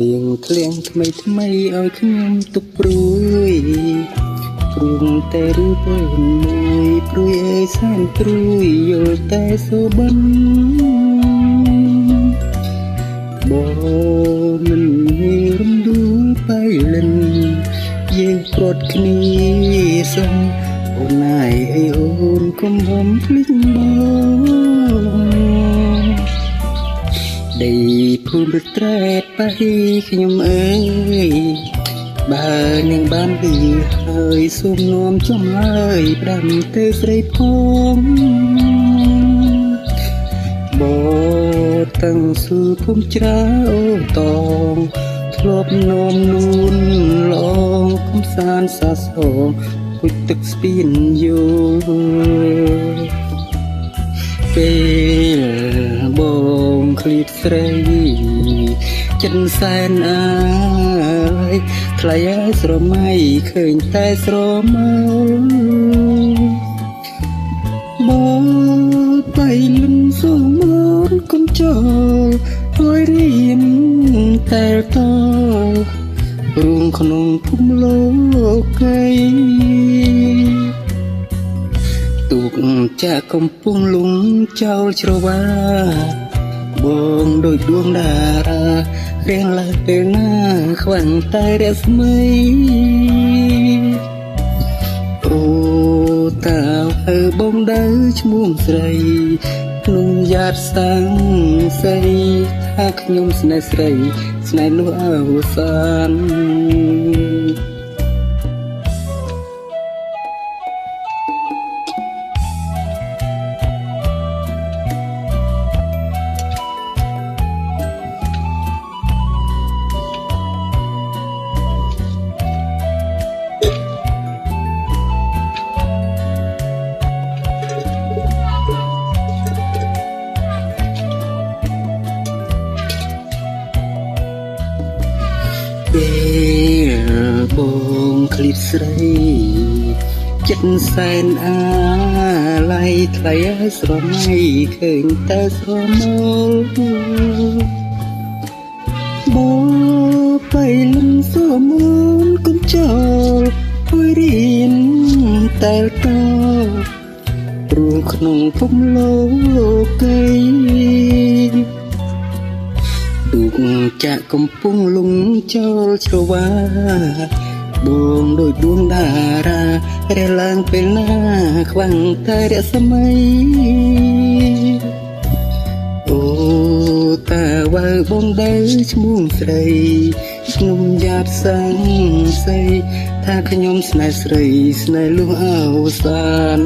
លៀងធ្លៀងថ្មីថ្មីឲ្យខ្ញុំទុកព្រួយព្រួងតែរូបមួយព្រួយអើយសែនព្រួយយល់តែសូបិនមិនមានរំដួលបៃលិនយើងប្រត់គ្នាសុំអូនណាយអីអូនកុំហំភ្លេចបងដីភូមិត្រែតបៃខ្ញុំអើយបើនាងបានពីហើយសូមនាំចំឡើយប្រាំទៅស្រីផងបតាំងស៊ូភូមិច្រាអូតងធ្លាប់នាំនួនឡងកំសាន្តសាសងពុជទឹកស្ពានយោពេលបងឃ្លៀតស្រីចិនសែនអើយថ្លៃឲ្យស្រមៃឃើញតែស្រមើបងបៃលិនសូមអូនកុំចោលឲ្យរៀនតែតរួងក្នុងភូមិលោកីទូកចាក់កំពុងលងចោលច្រវាបងដូចដួងតារារៀងឡើងពេលណាខ្វាំងតែរស្មីអូតាអើបងដើឈ្មោះស្រីក្នុងយ៉ាតសាំងស្រីថាខ្ញុំស្នេហ៍ស្រីស្នេហ៍នោះអវសានពេលបងឃ្លៀតស្រីចិត្តសែនអាឡៃថ្លៃឲ្យស្រមៃឃើញតែស្រមើលបងបៃលិនសូមអូនកុំចោលឲ្យរៀនតែតព្រោះក្នុងភពលោកីទូកចាក់កំពុងលងចោលច្រវាបងដូចដួងតារារះឡើងពេលណាខ្វាំងតែរស្មីអូតាបើបងដើឈ្មោះស្រីខ្ញុំយ៉ាតសាំងស្រីថាខ្ញុំស្នេហ៍ស្រីស្នេហ៍លុះអវសាន